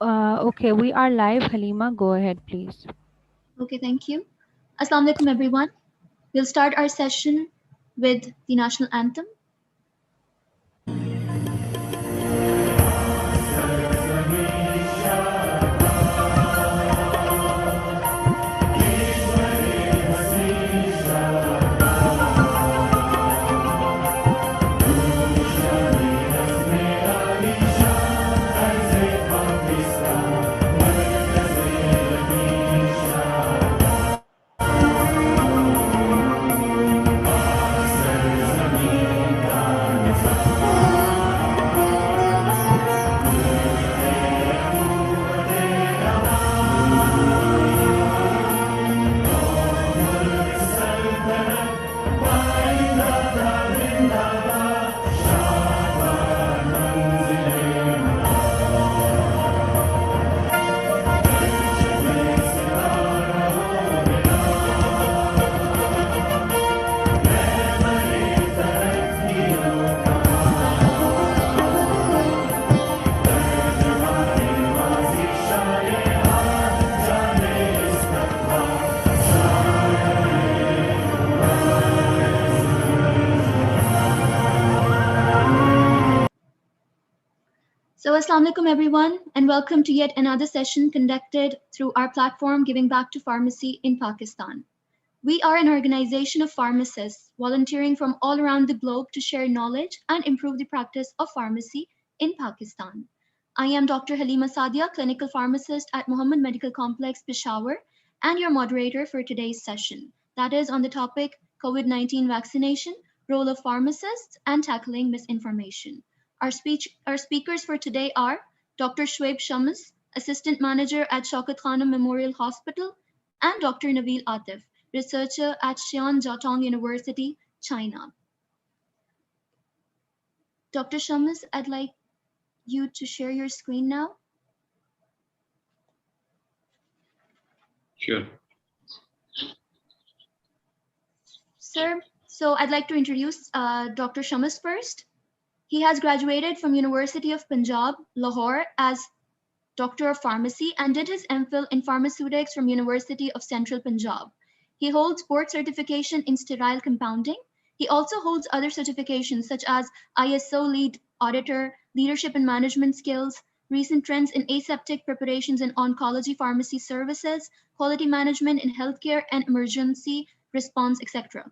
Okay, we are live. Halima, go ahead, please. Okay, thank you. Assalamu alaikum, everyone. We'll start our session with the national anthem. So, Assalamu alaikum, everyone, and welcome to yet another session conducted through our platform Giving Back to Pharmacy in Pakistan. We are an organization of pharmacists volunteering from all around the globe to share knowledge and improve the practice of pharmacy in Pakistan. I am Dr. Halima Sadia, clinical pharmacist at Muhammad Medical Complex, Peshawar, and your moderator for today's session. That is on the topic COVID-19 vaccination, role of pharmacists, and tackling misinformation. Our speakers for today are Dr. Shoaib Shams, Assistant Manager at Shaukat Khanum Memorial Hospital, and Dr. Nabil Atif, researcher at Xi'an Jiaotong University, China. Dr. Shams, I'd like you to share your screen now. Sure. Sir, so I'd like to introduce Dr. Shams first. He has graduated from University of Punjab, Lahore as Doctor of Pharmacy and did his MPhil in Pharmaceutics from University of Central Punjab. He holds board certification in sterile compounding. He also holds other certifications such as ISO lead auditor, leadership and management skills, recent trends in aseptic preparations in oncology pharmacy services, quality management in healthcare and emergency response, etc.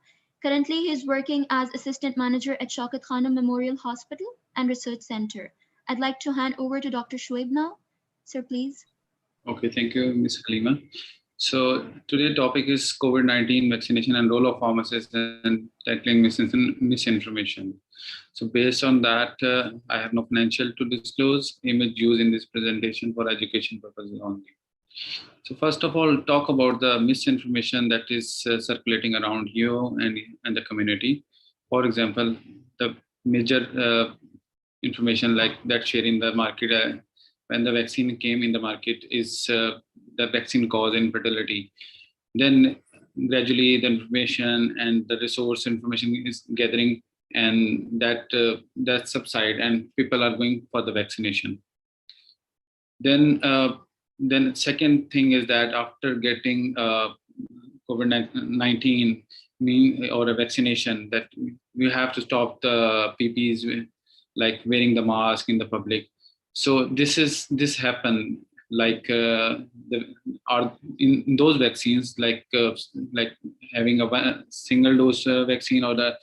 Currently, he is working as assistant manager at Shaukat Khanum Memorial Hospital and Research Center. I'd like to hand over to Dr. Shoaib now. Sir, please. Okay, thank you, Ms. Halima. So today's topic is COVID-19 vaccination and role of pharmacists and tackling misinformation. So based on that, I have no financial to disclose, image used in this presentation for education purposes only. So first of all, talk about the misinformation that is circulating around you and the community. For example, the major information like that shared in the market when the vaccine came in the market is the vaccine cause infertility. Then gradually the information and the resource information is gathering, and that subside and people are going for the vaccination. Then second thing is that after getting COVID-19 or a vaccination, that we have to stop the PPs, like wearing the mask in the public. So this happened like in those vaccines, like having a single dose vaccine or the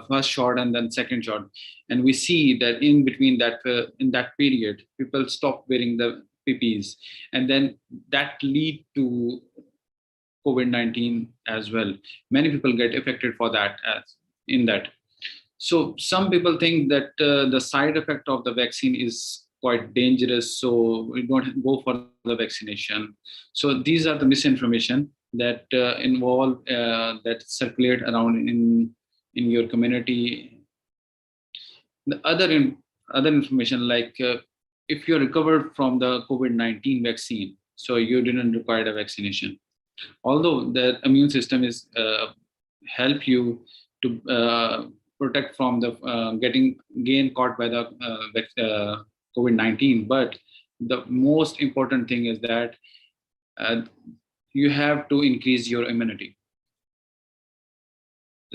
first shot and then second shot, and we see that in between that in that period, people stop wearing the PPs, and then that lead to COVID-19 as well. Many people get affected for that in that. So some people think that the side effect of the vaccine is quite dangerous, so we don't go for the vaccination. So these are the misinformation that involve that circulate around in your community. The other information, like if you recovered from the COVID-19 vaccine, so you didn't require a vaccination. Although the immune system is help you to protect from the getting caught by the COVID-19, but the most important thing is that you have to increase your immunity.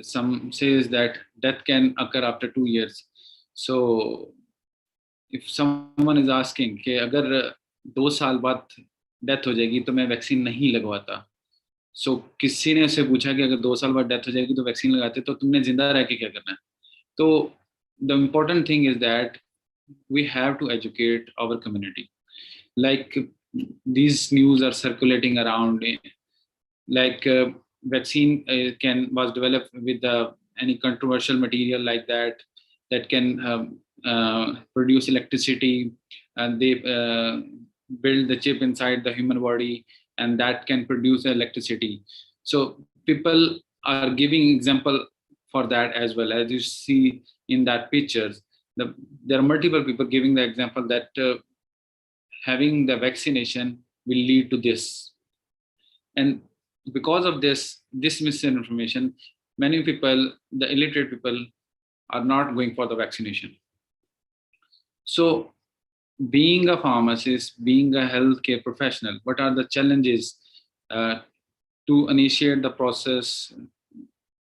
Some says that death can occur after 2 years. So if someone is asking कि अगर 2 साल बाद death हो जाएगी तो मैं vaccine नहीं लगवाता, सो किसी ने उससे पूछा कि अगर 2 साल बाद डेथ हो जाएगी तो वैक्सीन लगाते तो तुमने जिंदा रह के क्या करना है? तो the important thing is that we have to educate our community. Like these news are circulating around, like vaccine can was developed with any controversial material like that that can produce electricity, and they build the chip inside the human body, and that can produce electricity. So people are giving example for that as well. As you see in that pictures, there are multiple people giving the example that having the vaccination will lead to this. And because of this misinformation, many people, the illiterate people, are not going for the vaccination. So being a pharmacist, being a healthcare professional, what are the challenges to initiate the process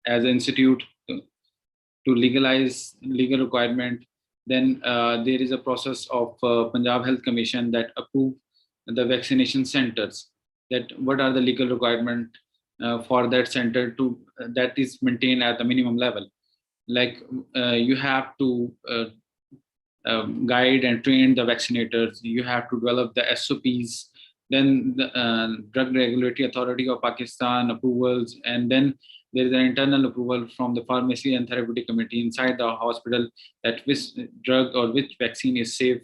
as an institute to legalize legal requirement? Then there is a process of Punjab Health Commission that approve the vaccination centers, that what are the legal requirement for that center to that is maintained at the minimum level. Like you have to guide and train the vaccinators, you have to develop the SOPs, then the Drug Regulatory Authority of Pakistan approvals, and then there is an internal approval from the Pharmacy and Therapeutic Committee inside the hospital that which drug or which vaccine is safe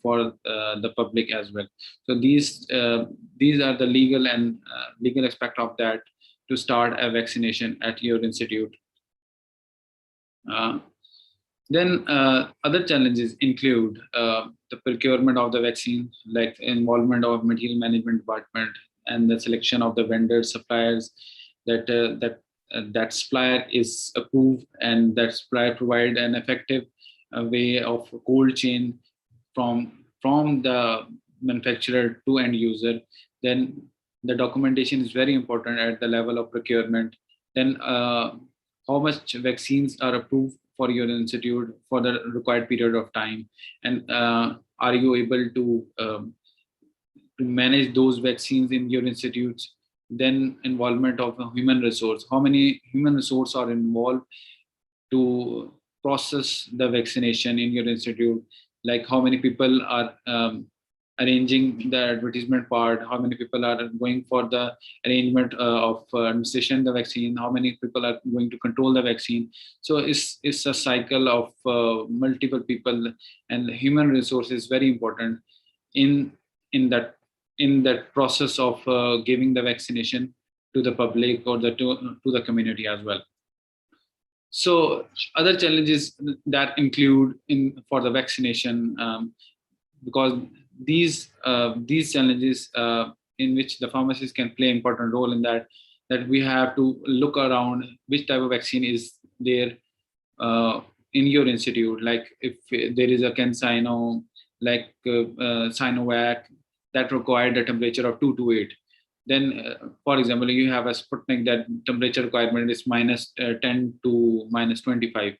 for the public as well. So these are the legal and legal aspect of that to start a vaccination at your institute. Then other challenges include the procurement of the vaccine, like involvement of material management department and the selection of the vendors, suppliers, that supplier is approved and that supplier provide an effective way of cold chain from the manufacturer to end user. Then the documentation is very important at the level of procurement. Then how much vaccines are approved for your institute for the required period of time, and are you able to manage those vaccines in your institutes? Then involvement of human resource, how many human resource are involved to process the vaccination in your institute, like how many people are arranging the advertisement part, how many people are going for the arrangement of administration the vaccine, how many people are going to control the vaccine. So it's a cycle of multiple people, and human resource is very important in that process of giving the vaccination to the public or to the community as well. So other challenges that include for the vaccination, because these challenges in which the pharmacist can play important role in that we have to look around which type of vaccine is there in your institute. Like if there is a CanSino, like Sinovac, that required a temperature of 228. Then, for example, you have a Sputnik that temperature requirement is minus 10 to minus 25.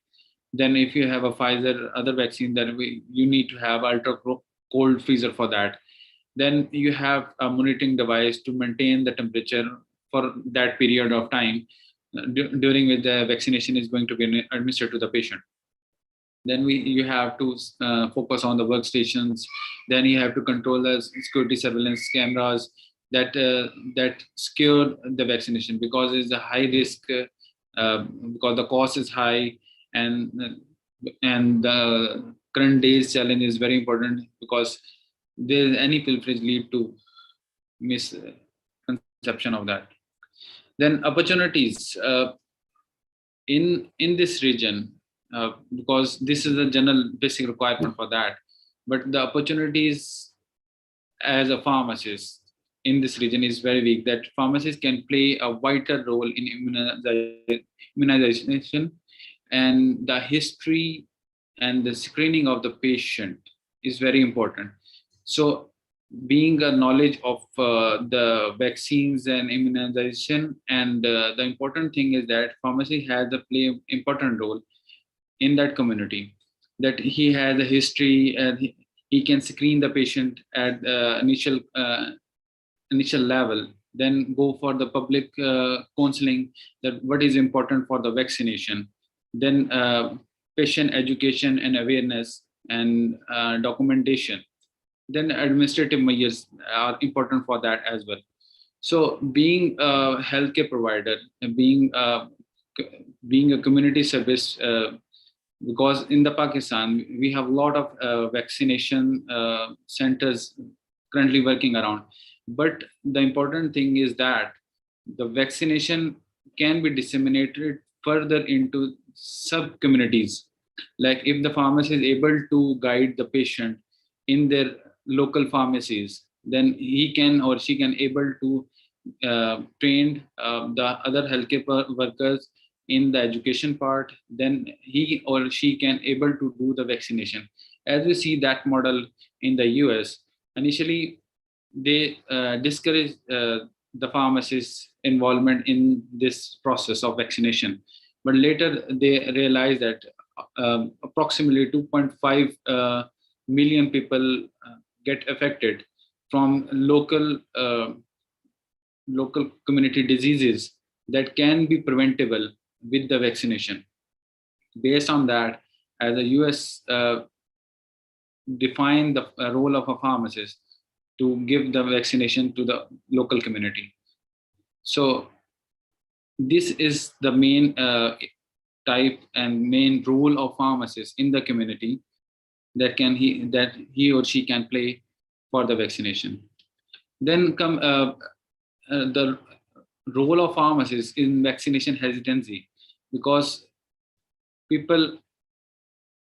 Then if you have a Pfizer other vaccine, then you need to have ultra cold freezer for that. Then you have a monitoring device to maintain the temperature for that period of time during which the vaccination is going to be administered to the patient. Then you have to focus on the workstations. Then you have to control the security surveillance cameras that secure the vaccination, because it's a high risk, because the cost is high, and the current day's challenge is very important, because there any pilferage lead to misconception of that. Then opportunities in this region, because this is a general basic requirement for that, but the opportunities as a pharmacist in this region is very weak, that pharmacists can play a vital role in immunization, and the history and the screening of the patient is very important. So being a knowledge of the vaccines and immunization, and the important thing is that pharmacy has a play important role in that community, that he has a history and he can screen the patient at initial level, then go for the public counseling, that what is important for the vaccination, then patient education and awareness and documentation, then administrative measures are important for that as well. So being a healthcare provider and being a community service, because in the Pakistan we have a lot of vaccination centers currently working around, but the important thing is that the vaccination can be disseminated further into sub communities. Like if the pharmacy is able to guide the patient in their local pharmacies, then he can or she can able to train the other healthcare workers in the education part, then he or she can able to do the vaccination. As we see that model in the US, initially they discourage the pharmacists involvement in this process of vaccination, but later they realize that approximately 2.5 million people get affected from local community diseases that can be preventable with the vaccination. Based on that, as the US define the role of a pharmacist to give the vaccination to the local community. So this is the main type and main role of pharmacist in the community that he or she can play for the vaccination. Then come the role of pharmacists in vaccination hesitancy, because people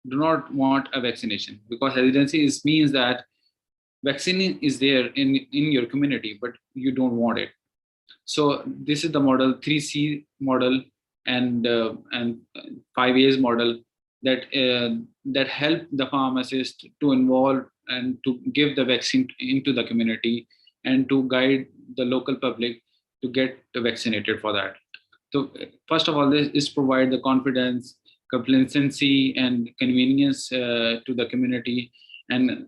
do not want a vaccination, because hesitancy means that vaccine is there in your community, but you don't want it. So this is the model 3C model and 5A's model that help the pharmacist to involve and to give the vaccine into the community and to guide the local public to get vaccinated for that. So first of all, this is provide the confidence, complacency, and convenience to the community, and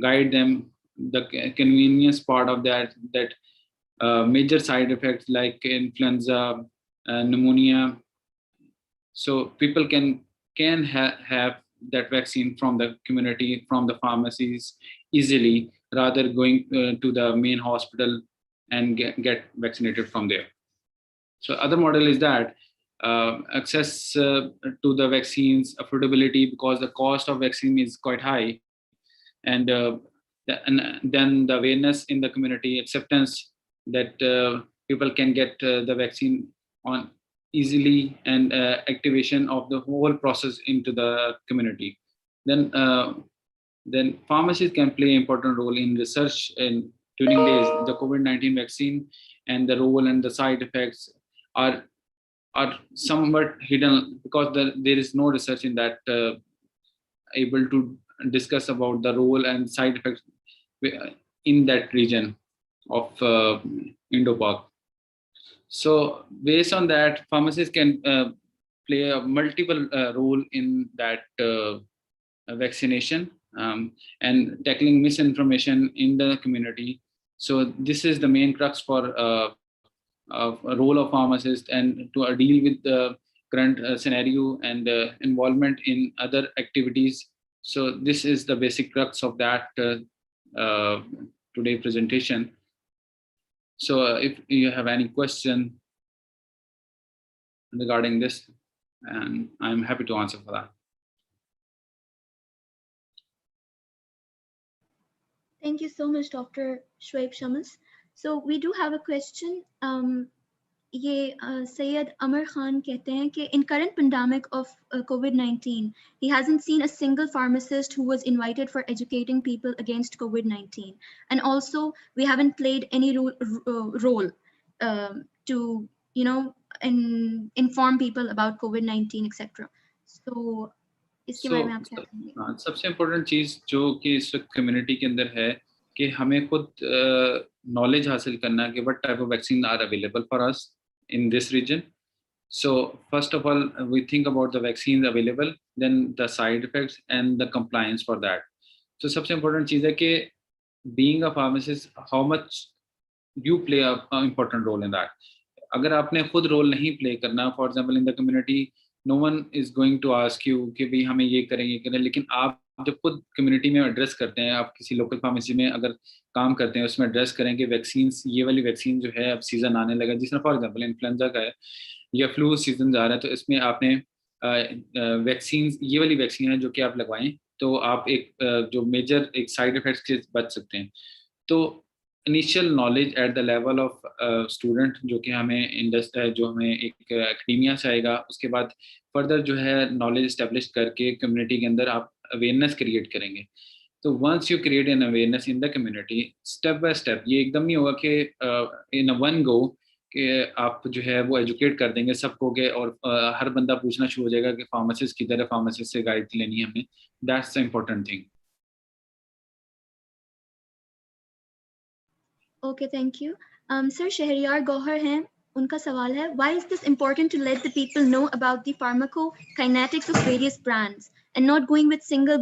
guide them. The convenience part of that major side effects like influenza, pneumonia. So people can have that vaccine from the community, from the pharmacies easily, rather going to the main hospital and get vaccinated from there. So other model is that access to the vaccines, affordability, because the cost of vaccine is quite high, and and then the awareness in the community, acceptance that people can get the vaccine on easily, and activation of the whole process into the community. Then pharmacies can play an important role in research and during the COVID-19 vaccine, and the role and the side effects are somewhat hidden, because there is no research in that able to discuss about the role and side effects in that region of Indo-Pak. So based on that, pharmacists can play a multiple role in that vaccination, and tackling misinformation in the community. So this is the main crux for a role of pharmacist, and to deal with the current scenario and involvement in other activities. So this is the basic crux of that today presentation. So if you have any question regarding this, and I'm happy to answer for that. Thank you so much, Dr. Shoaib Shams. So we do have a question. ये Syed Amar Khan कहते हैं कि in current pandemic of COVID-19, he hasn't seen a single pharmacist who was invited for educating people against COVID-19, and also we haven't played any role to inform people about COVID-19, etc. So इसके बारे में आप क्या कहेंगे? सबसे important चीज जो कि इस वक्त कम्युनिटी के अंदर है कि हमें खुद knowledge हासिल करना कि what type of vaccine are available for us in this region. So first of all, we think about the vaccines available, then the side effects and the compliance for that. So सबसे important चीज़ है कि being a pharmacist, how much you play a important role in that. अगर आपने खुद role नहीं play करना, for example in the community, no one is going to ask you कि भाई हमें ये करें, लेकिन आप जब खुद कम्युनिटी में एड्रेस करते हैं, आप किसी लोकल फार्मेसी में अगर काम करते हैं, उसमें एड्रेस करें कि वैक्सीन, ये वाली वैक्सीन जो है अब सीजन आने लगा, जिस तरह फॉर एग्जांपल इन्फ्लुएंजा का है या फ्लू सीजन जा रहा है, तो इसमें आपने वैक्सीन, ये वाली वैक्सीन है जो कि आप लगवाएं, तो आप एक जो मेजर एक साइड इफेक्ट्स से बच सकते हैं। तो initial knowledge at the level of student जो कि हमें इंडस्ट्री, जो हमें एक एकेडमिया से आएगा, उसके बाद फर्दर जो है नॉलेज इस्टेब्लिश करके कम्युनिटी के अंदर आप अवेयरनेस क्रिएट करेंगे। तो once you create an awareness in the community, step by step, ये एकदम नहीं होगा कि इन वन गो कि आप जो है वो एजुकेट कर देंगे सबको के, और हर बंदा पूछना शुरू हो जाएगा कि फार्मासिस्ट किधर है, फार्मासिस्ट से गाइड लेनी है हमने। That's the important thing. Okay, thank you. Sir, Shahryar Gohar हैं, उनका सवाल है, why is this important to let the people know about the pharmacokinetics of various brands and not going with single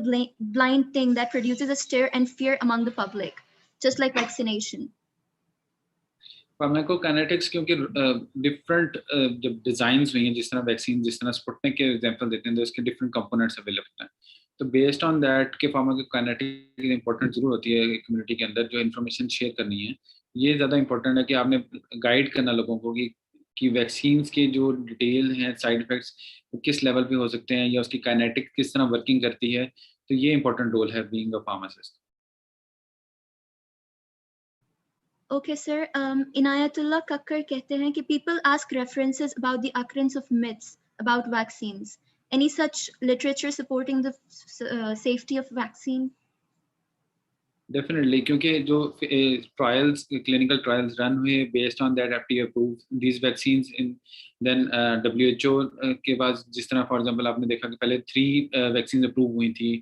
blind thing that produces a stir and fear among the public, just like vaccination? Pharmacokinetics, क्योंकि different जब designs हुई हैं, जिस तरह vaccine, जिस तरह Sputnik के example देते हैं, तो इसके डिफरेंट कंपोनेंट्स अवेलेबल हैं। तो बेस्ड ऑन दैट के फार्माकोकाइनेटिक्स इंपॉर्टेंट जरूर होती है कम्युनिटी के अंदर, जो इन्फॉर्मेशन शेयर करनी है ये ज़्यादा इंपॉर्टेंट है कि आपने गाइड करना लोगों को कि वैक्सीन के जो डिटेल हैं, साइड इफेक्ट्स किस लेवल पे हो सकते हैं, या उसकी काइनेटिक किस तरह वर्किंग करती है। तो ये इंपॉर्टेंट रोल है being a pharmacist. Okay, sir. Inayatullah Kakkar कहते हैं कि people ask references about the occurrence of myths about vaccines. Any such literature supporting the safety of vaccine? Definitely, क्योंकि जो ट्रायल्स, क्लिनिकल ट्रायल्स रन हुए based on that FDA approve these vaccines in, then WHO के पास, जिस तरह for example आपने देखा कि पहले 3 वैक्सीन अप्रूव हुई थी,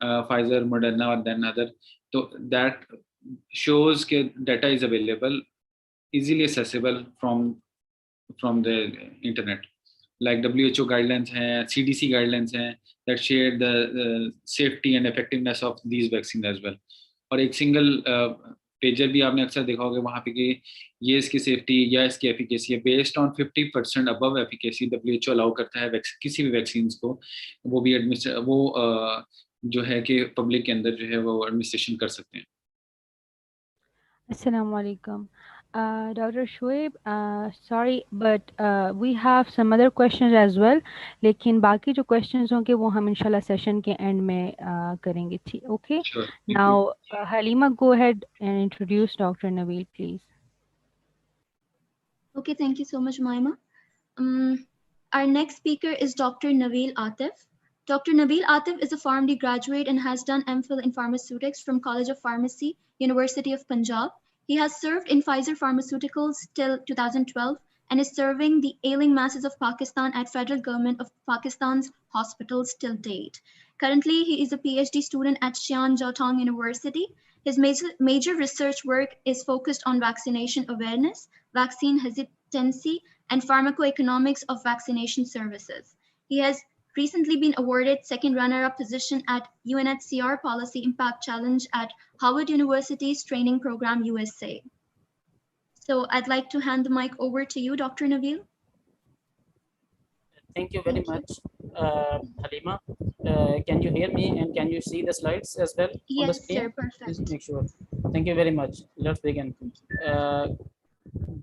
फाइजर, मॉडर्ना और देन अदर। तो दैट शोज के data is available, easily accessible from the internet. Like WHO guidelines हैं, CDC गाइडलाइंस हैं, that share the safety and effectiveness of these vaccine as well. और एक single pager भी आपने अक्सर देखा होगा वहाँ पे कि ये इसकी सेफ्टी या इसकी एफिकेसी है, based on 50% above efficacy WHO allow करता है किसी भी वैक्सीन को, वो भी जो है कि पब्लिक के अंदर जो है वो एडमिनिस्ट्रेशन कर सकते हैं। Assalamu alaikum. Dr. Shoaib, sorry, but we have some other questions as well. लेकिन बाकी जो questions होंगे वो हम इंशाल्लाह सेशन के एंड में करेंगे, ठीक? Okay. Sure. Now, Halima, go ahead and introduce Dr. Nabil, please. Okay, thank you so much, Maima. Our next speaker is Dr. Nabil Atif. Dr. Nabil Atif is a PharmD graduate and has done MPhil in pharmaceutics from College of Pharmacy, University of Punjab. He has served in Pfizer Pharmaceuticals till 2012 and is serving the ailing masses of Pakistan at Federal Government of Pakistan's hospitals till date. Currently, he is a PhD student at Xi'an Jiaotong University. His major research work is focused on vaccination awareness, vaccine hesitancy, and pharmacoeconomics of vaccination services. He has recently been awarded second runner-up position at UNHCR Policy Impact Challenge at Howard University's Training Program USA. So I'd like to hand the mic over to you, Dr. Nabil. Thank you very much, Halima. Can you hear me and can you see the slides as well on the Yes, screen? sir, perfect. Please make sure. Thank you very much. Let's begin.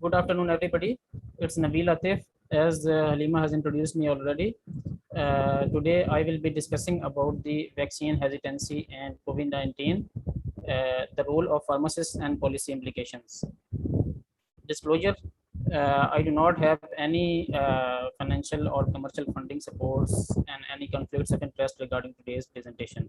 Good afternoon, everybody. It's Nabil Atif. As Halima has introduced me already, today I will be discussing about the vaccine hesitancy and COVID-19, the role of pharmacists and policy implications. Disclosure, I do not have any financial or commercial funding supports and any conflicts of interest regarding today's presentation.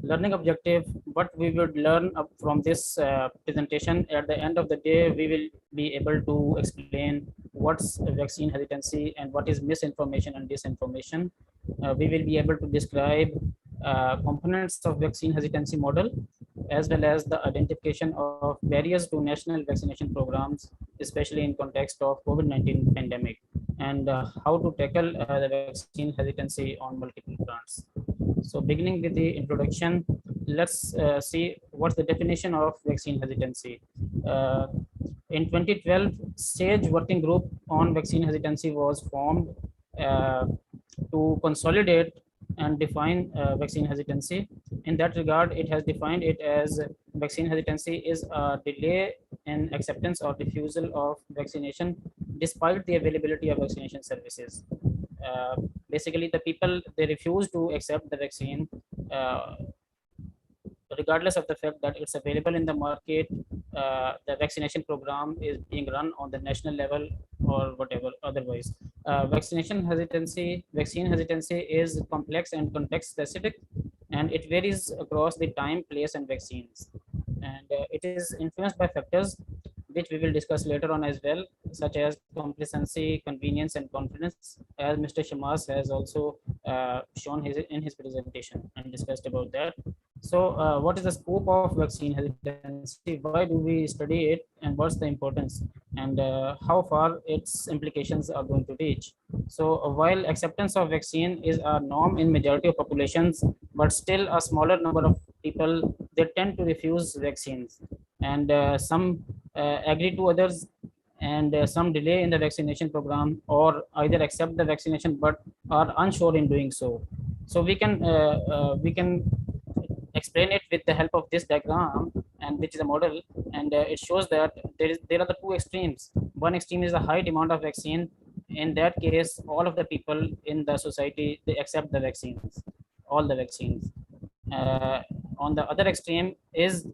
Learning objective, what we would learn from this presentation, at the end of the day, we will be able to explain what's vaccine hesitancy and what is misinformation and disinformation. We will be able to describe components of vaccine hesitancy model, as well as the identification of barriers to national vaccination programs, especially in context of COVID-19 pandemic, and how to tackle the vaccine hesitancy on multiple fronts. So beginning with the introduction, let's see what's the definition of vaccine hesitancy. Uh, in 2012, SAGE working group on vaccine hesitancy was formed uh, to consolidate and define vaccine hesitancy. In that regard, it has defined it as vaccine hesitancy is a delay in acceptance or refusal of vaccination despite the availability of vaccination services. Uh, Basically, the people they refuse to accept the vaccine uh, regardless of the fact that it's available in the market. The vaccination program is being run on the national level or whatever otherwise. Vaccine hesitancy is complex and context specific, and it varies across the time, place, and vaccines. And it is influenced by factors which we will discuss later on as well, such as complacency, convenience, and confidence, as Mr. Shamas has also shown in his presentation and discussed about that. So, what is the scope of vaccine hesitancy? Why do we study it, and what's the importance, and how far its implications are going to reach? So, while acceptance of vaccine is a norm in majority of populations, but still a smaller number of people they tend to refuse vaccines, and some agree to others, and some delay in the vaccination program, or either accept the vaccination but are unsure in doing so. So we can explain it with the help of this diagram, and which is a model, and it shows that there are the two extremes. One extreme is the high demand of vaccine. In that case, all of the people in the society they accept the vaccines, all the vaccines. On the other extreme is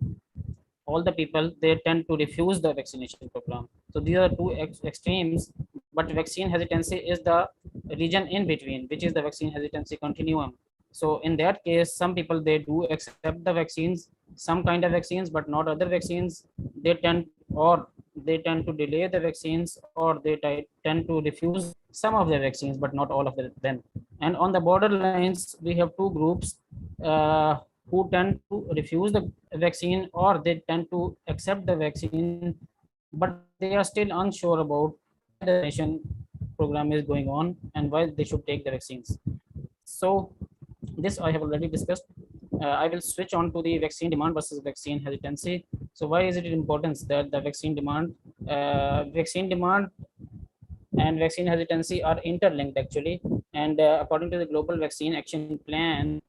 all the people they tend to refuse the vaccination program. So these are two extremes, but vaccine hesitancy is the region in between, which is the vaccine hesitancy continuum. So in that case, some people they do accept the vaccines, some kind of vaccines, but not other vaccines. They tend or they tend to delay the vaccines, or they tend to refuse some of the vaccines, but not all of them. And on the borderlines, we have two groups uh, who tend to refuse the vaccine, or they tend to accept the vaccine, but they are still unsure about why the vaccination program is going on and why they should take the vaccines. So this I have already discussed. I will switch on to the vaccine demand versus vaccine hesitancy. So why is it important that the vaccine demand and vaccine hesitancy are interlinked actually? And according to the global vaccine action plan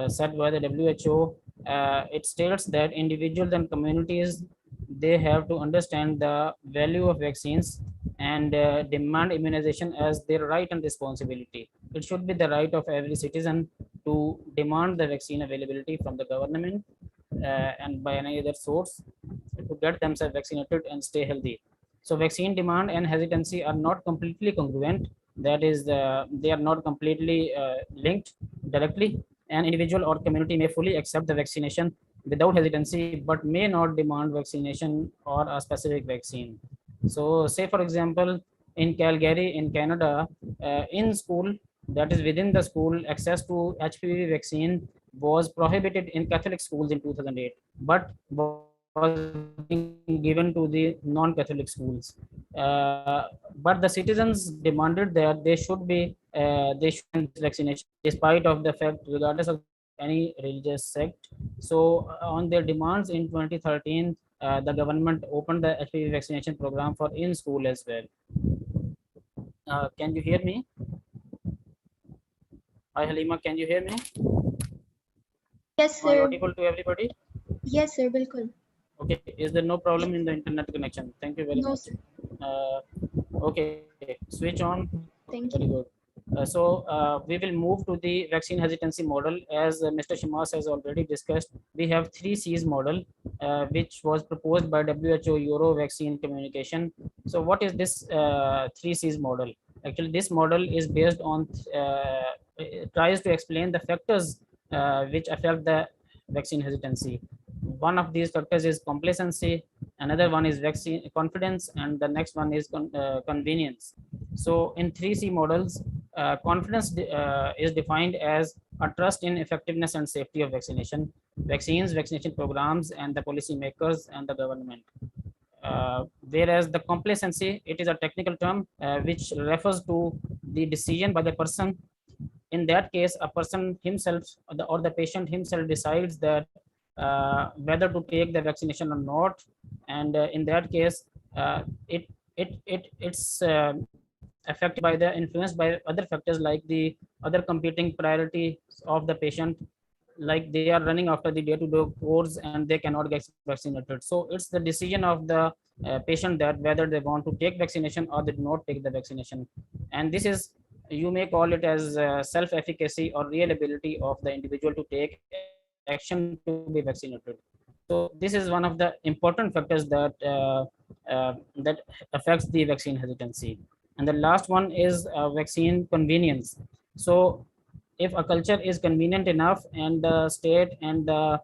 set by the WHO, it states that individuals and communities they have to understand the value of vaccines and demand immunization as their right and responsibility. It should be the right of every citizen to demand the vaccine availability from the government and by any other source to get themselves vaccinated and stay healthy. So vaccine demand and hesitancy are not completely congruent. That is, they are not completely linked directly. An individual or community may fully accept the vaccination without hesitancy, but may not demand vaccination or a specific vaccine. So, say for example, in Calgary, in Canada, in school, that is within the school, access to HPV vaccine was prohibited in Catholic schools in 2008, but was being given to the non-Catholic schools. But the citizens demanded that they should get this vaccination despite of the fact, regardless of any religious sect. So on their demands in 2013, the government opened the HPV vaccination program for in school as well. Can you hear me? Hi Halima, can you hear me? Yes, Am I sir. audible to everybody? Yes, sir. Bilkul. Okay, is there no problem in the internet connection? Thank you very No, much. sir. Uh, okay, switch on. Very Thank good. you. So we will move to the vaccine hesitancy model. As Mr. Shimas has already discussed, we have 3 C's model, which was proposed by WHO Euro Vaccine Communication. So what is this 3 C's model? Actually, this model is based on, it tries to explain the factors which affect the vaccine hesitancy. One of these factors is complacency, another one is vaccine confidence, and the next one is convenience. So in 3C models, confidence is defined as a trust in effectiveness and safety of vaccination, vaccines, vaccination programs, and the policymakers and the government. Whereas the complacency, it is a technical term which refers to the decision by the person. In that case, a person himself or the patient himself decides that whether to take the vaccination or not, and in that case, it's affected by the influenced by other factors like the other competing priorities of the patient, like they are running after the day-to-day course and they cannot get vaccinated. So it's the decision of the patient that whether they want to take vaccination or they do not take the vaccination. And this is, you may call it as self-efficacy or real ability of the individual to take action to be vaccinated. So this is one of the important factors that affects the vaccine hesitancy. And the last one is vaccine convenience. So if a culture is convenient enough and the state and the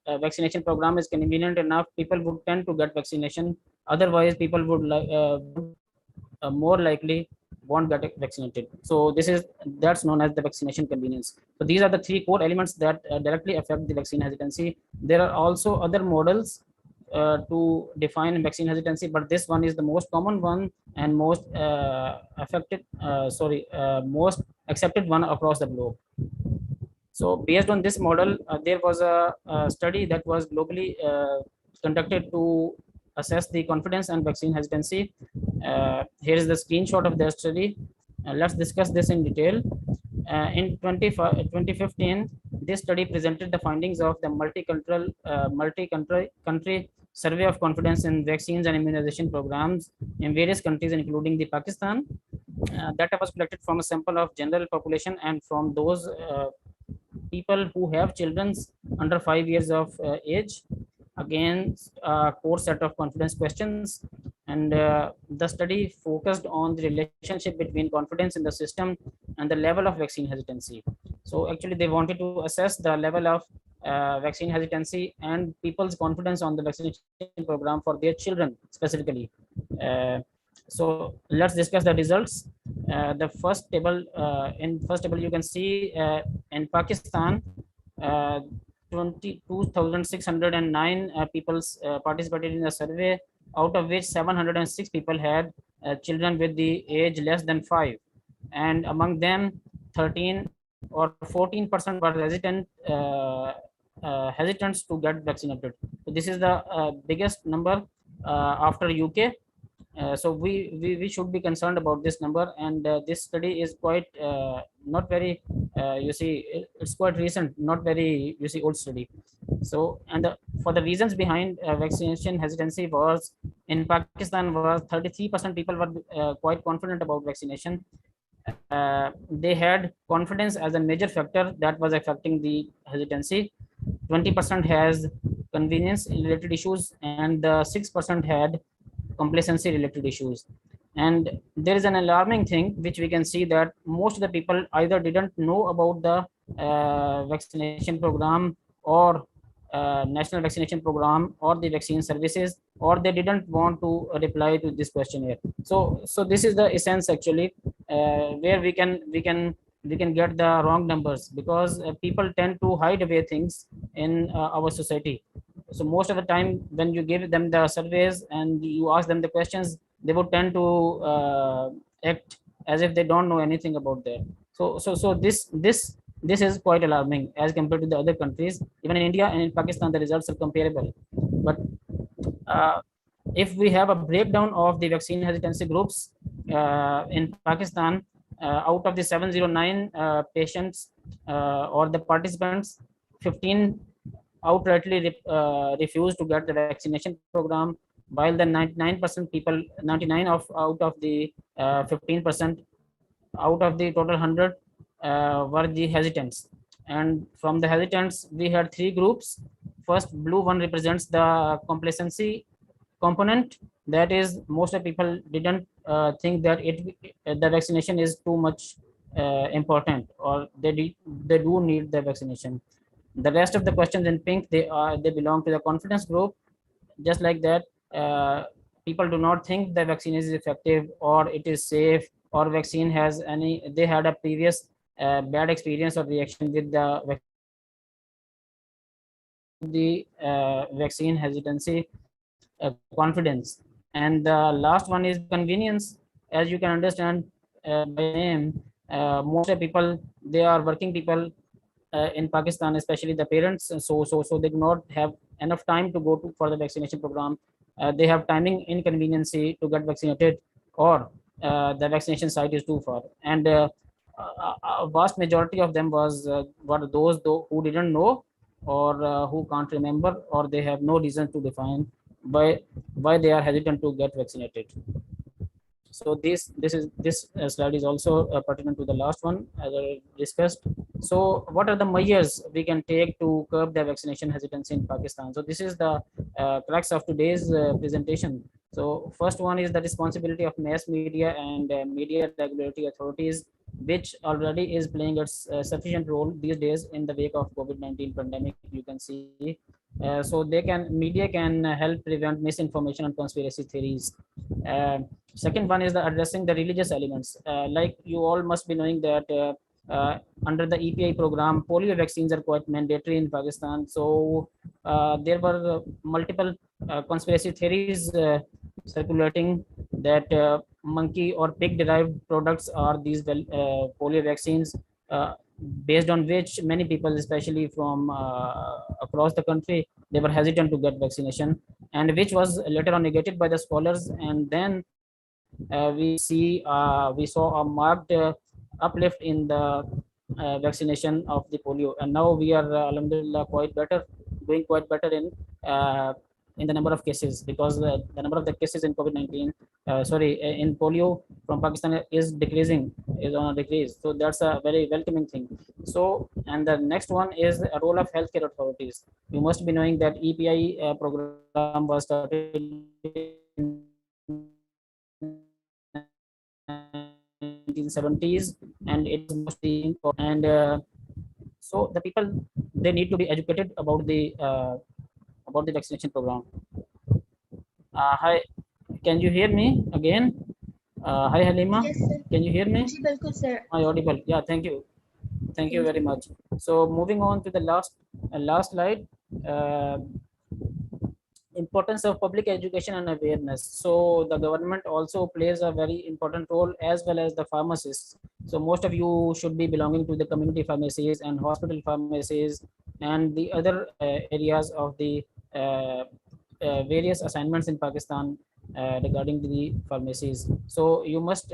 vaccination program is convenient enough, people would tend to get vaccination. Otherwise, people would more likely won't get vaccinated. So that's known as the vaccination convenience. So these are the three core elements that directly affect the vaccine hesitancy. There are also other models to define vaccine hesitancy, but this one is the most common one and most most accepted one across the globe. So based on this model, there was a study that was globally conducted to assess the confidence and vaccine hesitancy. Here is the screenshot of the study. Let's discuss this in detail. In 2015, this study presented the findings of the multi-country survey of confidence in vaccines and immunization programs in various countries, including the Pakistan. Data was collected from a sample of general population and from those people who have children under 5 years of age, against a core set of confidence questions. And the study focused on the relationship between confidence in the system and the level of vaccine hesitancy. So actually they wanted to assess the level of vaccine hesitancy and people's confidence on the vaccination program for their children specifically. uh, so let's discuss the results. The first table you can see in Pakistan, uh, 22,609 people participated in the survey, out of which 706 people had children with the age less than 5. And among them, 13 or 14% were hesitants to get vaccinated. So this is the biggest number after UK. So we should be concerned about this number, and this study is quite not very it's quite recent, not very old study. So and for the reasons behind vaccination hesitancy was, in Pakistan was 33% people were quite confident about vaccination. They had confidence as a major factor that was affecting the hesitancy. 20% has convenience related issues, and 6% had complacency related issues. And there is an alarming thing which we can see, that most of the people either didn't know about the vaccination program or national vaccination program or the vaccine services, or they didn't want to reply to this questionnaire. So this is the essence actually, where we can get the wrong numbers, because people tend to hide away things in our society. So most of the time when you give them the surveys and you ask them the questions, they would tend to act as if they don't know anything about that. So this is quite alarming as compared to the other countries. Even in India and in Pakistan, the results are comparable. But uh, if we have a breakdown of the vaccine hesitancy groups in Pakistan, out of the 709 patients or the participants, 15 outrightly refused to get the vaccination program, while the 99% people, 99 of out of the 15%, out of the total 100 were the hesitants. And from the hesitants, we had three groups. First, blue one represents the complacency component. That is, most of people didn't think that the vaccination is too much important, or they do need the vaccination. The rest of the questions in pink, they belong to the confidence group. Just like that, people do not think the vaccine is effective or it is safe, or vaccine has any, they had a previous bad experience or reaction with the vaccination program. So the first one is about the vaccine hesitancy, confidence, and the last one is the convenience. As you can understand by the name, most of people, they are working people in Pakistan, especially the parents. So they do not have enough time to go to for the vaccination program. They have timing inconveniency to get vaccinated, or the vaccination site is too far. And a vast majority of them were those who didn't know, or who can't remember, or they have no reason to define why they are hesitant to get vaccinated. So this slide is also pertinent to the last one as I discussed. So what are the measures we can take to curb the vaccination hesitancy in Pakistan? So this is the crux of today's presentation. So first one is the responsibility of mass media and media regulatory authorities, which already is playing its sufficient role these days in the wake of COVID-19 pandemic. You can see, so media can help prevent misinformation and conspiracy theories. uh, Second one is the addressing the religious elements. Like you all must be knowing that under the EPI program, polio vaccines are quite mandatory in Pakistan. So there were multiple conspiracy theories circulating that monkey or pig derived products are these polio vaccines, uh, based on which many people, especially from across the country, they were hesitant to get vaccination, and which was later on negated by the scholars. And then we saw a marked uplift in the vaccination of the polio, and now we are alhamdulillah quite better, doing quite better in the number of cases, because the number of the cases in COVID-19, in polio from Pakistan is decreasing, is on a decrease. So that's a very welcoming thing. So, and the next one is a role of healthcare authorities. You must be knowing that EPI program was started in 1970s, and it was mostly aimed for the poor, and so the people, they need to be educated about the vaccination program. Hi, can you hear me again? Hi Halima, Yes, sir. can you hear me? जी बिल्कुल sir. Am I audible? Yeah, thank you Thank very you. much. So moving on to the last slide. uh, Importance of public education and awareness. So the government also plays a very important role, as well as the pharmacists. So most of you should be belonging to the community pharmacies and hospital pharmacies and the other areas of the uh, various assignments in Pakistan regarding the pharmacies. So you must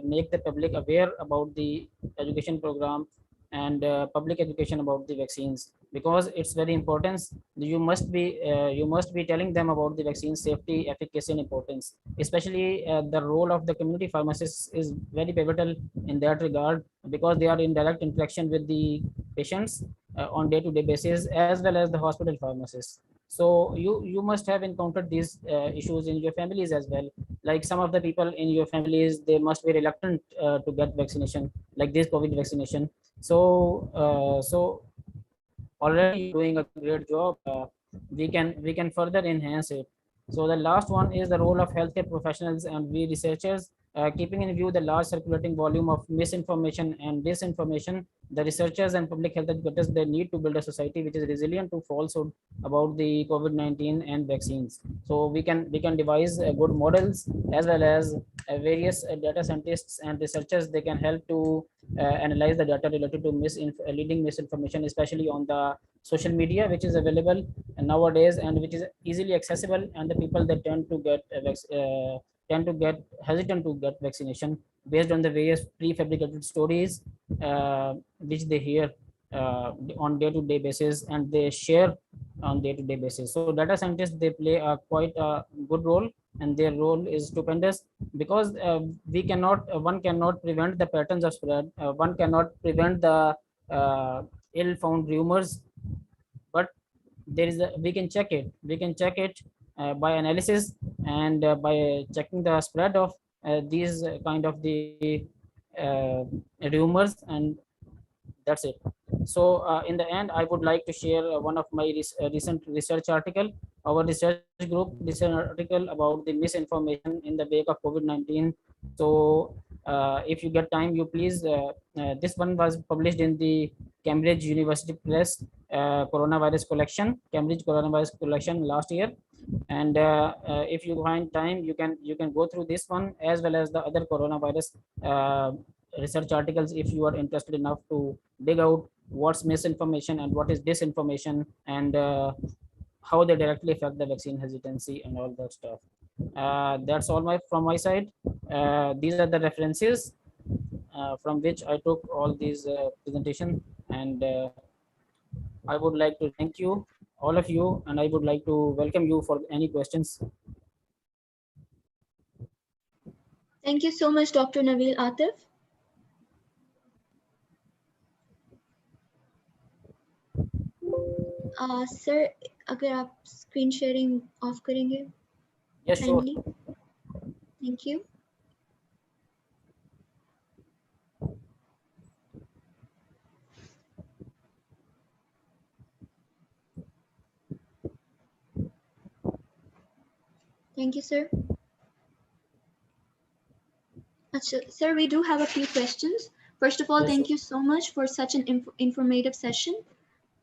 make the public aware about the education program and public education about the vaccines, because it's very important. You must be telling them about the vaccine safety, efficacy, and importance. Especially the role of the community pharmacists is very pivotal in that regard, because they are in direct interaction with the patients on day-to-day basis, as well as the hospital pharmacists. So you must have encountered these issues in your families as well. Like some of the people in your families, they must be reluctant to get vaccination, like this COVID vaccination. So already you are doing a great job. We can further enhance it. So the last one is the role of healthcare professionals and we researchers. Keeping in view the large circulating volume of misinformation and disinformation, the researchers and public health educators, they need to build a society which is resilient to falsehood about the COVID-19 and vaccines. So we can devise good models, as well as various data scientists and researchers. They can help to analyze the data related to leading misinformation, especially on the social media, which is available nowadays and which is easily accessible, and the people that tend to get hesitant to get vaccination based on the various prefabricated stories which they hear on day-to-day basis, and they share on day-to-day basis. So data scientists, they play a quite a good role, and their role is stupendous, because one cannot prevent the patterns of spread. One cannot prevent the ill-found rumors, but we can check it by analysis, and by checking the spread of these kind of the uh, rumors, and that's it. So in the end, I would like to share one of my recent research article. Our research group did an article about the misinformation in the wake of COVID-19. So If you get time, you please. This one was published in the Cambridge University Press coronavirus collection, Cambridge coronavirus collection last year. And if you find time, you can go through this one as well as the other coronavirus uh, research articles if you are interested enough to dig out what's misinformation and what is disinformation, and how they directly affect the vaccine hesitancy and all that stuff. That's all from my side. These are the references from which I took all these presentation, and I would like to thank you, all of you, and I would like to welcome you for any questions. Thank you so much, Dr. Nabil Atif. Sir, अगर आप screen sharing off करेंगे, Yes, sure. kindly. Thank you. Thank you, sir. Sir, we do have a few questions. First of all, Yes, thank sure. you so much for such an informative session.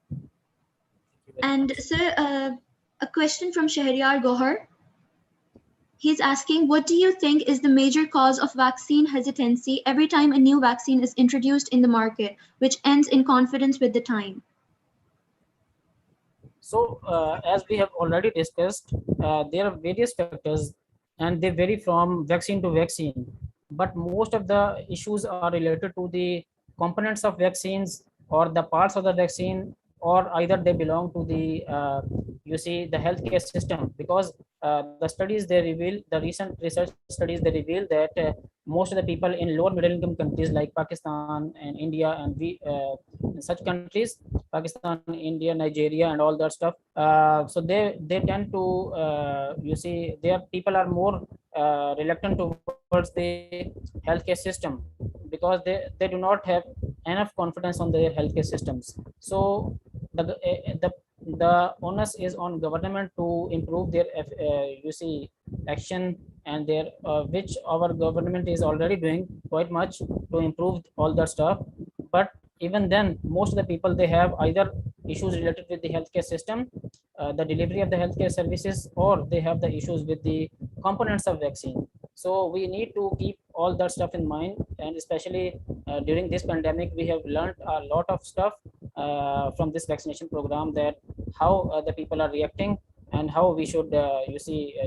Thank you very And much. sir, a question from Shahryar Gohar. He's asking, what do you think is the major cause of vaccine hesitancy every time a new vaccine is introduced in the market, which ends in confidence with the time? So, as we have already discussed, there are various factors and they vary from vaccine to vaccine. But most of the issues are related to the components of vaccines or the parts of the vaccine, or either they belong to the, the healthcare system. Because the studies they reveal, the recent research studies they reveal that most of the people in lower middle income countries like Pakistan and India and in such countries, Pakistan, India, Nigeria, and all that stuff. So they tend to their people are more reluctant towards the healthcare system because they do not have enough confidence on their healthcare systems. So the onus is on government to improve their action, and their which our government is already doing quite much to improve all that stuff. But even then, most of the people, they have either issues related with the healthcare system, the delivery of the healthcare services, or they have the issues with the components of vaccine. So we need to keep all that stuff in mind, and especially during this pandemic, we have learned a lot of stuff from this vaccination program, that how the people are reacting and how we should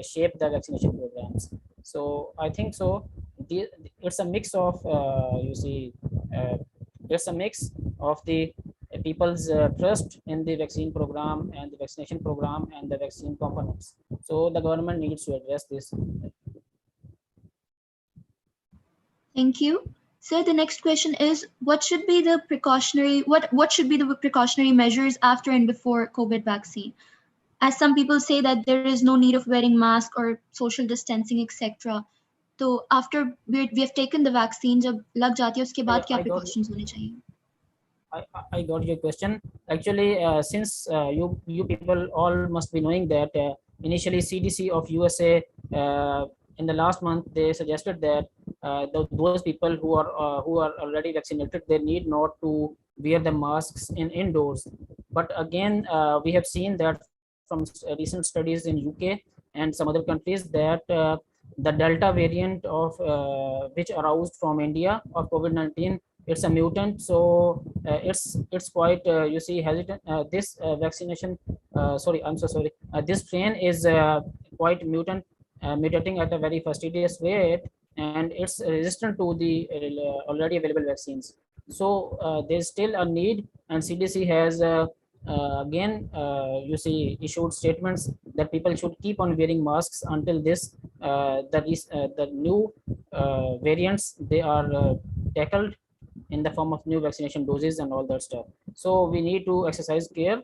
shape the vaccination programs. So I think so. It's a mix of uh, it's a mix of the people's trust in the vaccine program and the vaccination program and the vaccine components. So the government needs to address this. Thank you. Sir, the next question is, what should be the precautionary measures after and before COVID vaccine? As some people say that there is no need of wearing mask or social distancing, etc. So after we have taken the vaccine, जब लग जाती है उसके बाद Yeah, क्या precautions होने चाहिए? I got your question. Actually, since you people all must be knowing that initially CDC of USA in the last month they suggested that those people who are already vaccinated, they need not to wear the masks in indoors. But again, we have seen that from recent studies in UK and some other countries that the Delta variant of which aroused from India of COVID-19, it's a mutant. So it's quite hesitant. This vaccination sorry, I'm so sorry, this strain is quite mutant, mutating at a very fastidious rate, and it's resistant to the already available vaccines. So there's still a need, and CDC has again issued statements that people should keep on wearing masks until this the new variants they are tackled in the form of new vaccination doses and all that stuff. So we need to exercise care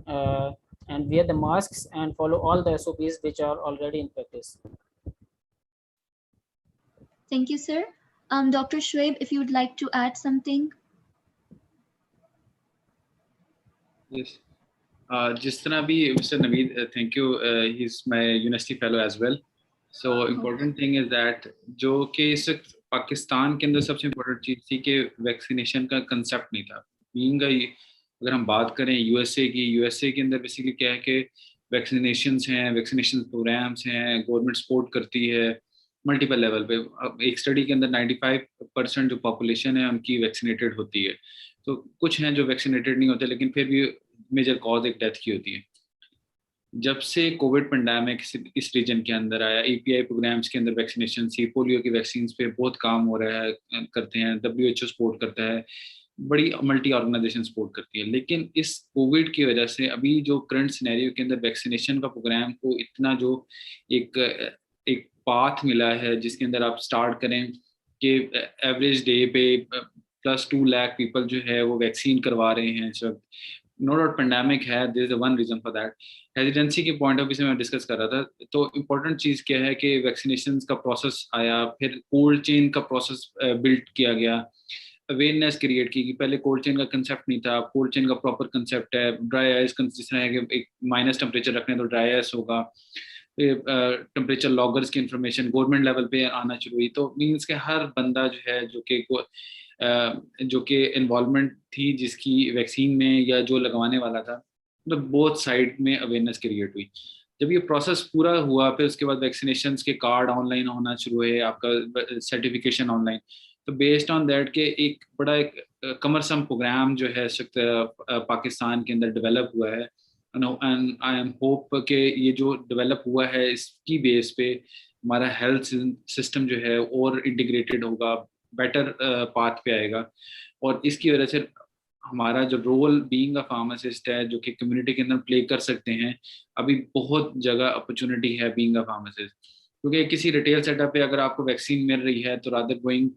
uh, and wear the masks and follow all the SOPs which are already in practice. Thank you, sir. Dr. Shoaib, if you would like to add something. Yes. जिस तरह भी Mr. Naveed, thank you. He's my university fellow as well. So important thing is that जो कि इस पाकिस्तान के अंदर सबसे important चीज़ थी कि वैक्सीनेशन का कंसेप्ट नहीं था। बीइंग अगर हम बात करें यूएसए की, यूएसए के अंदर बेसिकली क्या है कि वैक्सीनेशंस हैं, वैक्सीनेशन प्रोग्राम्स हैं, गवर्नमेंट सपोर्ट करती है मल्टीपल लेवल पे। अब एक स्टडी के अंदर 95% जो पॉपुलेशन है उनकी वैक्सीनेटेड होती है। तो कुछ हैं जो वैक्सीनेटेड नहीं होते, लेकिन फिर भी मेजर कॉज एक डेथ की होती है। जब से कोविड पेंडेमिक इस रीजन के अंदर आया, एपीआई प्रोग्राम्स के अंदर वैक्सीनेशन सी, पोलियो की वैक्सीन पे बहुत काम हो रहा है, करते हैं, डब्ल्यूएचओ सपोर्ट करता है, बड़ी मल्टी ऑर्गेनाइजेशन सपोर्ट करती है। लेकिन इस कोविड की वजह से अभी जो करंट सिनेरियो के अंदर वैक्सीनेशन का प्रोग्राम को इतना जो एक एक पाथ मिला है जिसके अंदर आप स्टार्ट करें कि एवरेज डे पे +2 लाख पीपल जो है वो वैक्सीन करवा रहे हैं इस वक्त। नो डाउट पेंडेमिक है, there is one reason for that. Hesitancy के पॉइंट ऑफ व्यू से मैं डिस्कस कर रहा था, तो इम्पोर्टेंट चीज़ क्या है कि वैक्सीनेशन का प्रोसेस आया, फिर कोल्ड चेन का प्रोसेस बिल्ड किया गया, अवेयरनेस क्रिएट की। पहले कोल्ड चेन का कंसेप्ट नहीं था, कोल्ड चेन का प्रॉपर कंसेप्ट है। ड्राई आइस जिस तरह है कि एक माइनस टेम्परेचर रखने तो ड्राई आइस होगा। टेम्परेचर लॉगर्स की इंफॉर्मेशन गवर्नमेंट लेवल पे आना शुरू हुई, तो मीन्स के हर बंदा जो है जो कि इन्वॉल्वमेंट थी जिसकी वैक्सीन में या जो लगवाने वाला था, तो बोथ साइड में अवेयरनेस क्रिएट हुई। जब ये प्रोसेस पूरा हुआ, फिर उसके बाद वैक्सीनेशन के कार्ड ऑनलाइन होना शुरू हुए, आपका सर्टिफिकेशन ऑनलाइन। तो बेस्ड ऑन दैट के एक बड़ा एक कमरसम प्रोग्राम जो है इस वक्त पाकिस्तान के अंदर डेवलप हुआ है। एंड आई एम होप कि ये जो डेवलप हुआ है इसकी बेस पे हमारा हेल्थ सिस्टम जो है और इंटीग्रेटेड होगा, बेटर पाथ पे आएगा। और इसकी वजह से हमारा जो रोल बीइंग अ फार्मासिस्ट है जो कि कम्युनिटी के अंदर प्ले कर सकते हैं, अभी बहुत जगह अपॉर्चुनिटी है बीइंग अ फार्मासिस्ट। क्योंकि किसी रिटेल सेटअप पे अगर आपको वैक्सीन मिल रही है तो रादर गोइंग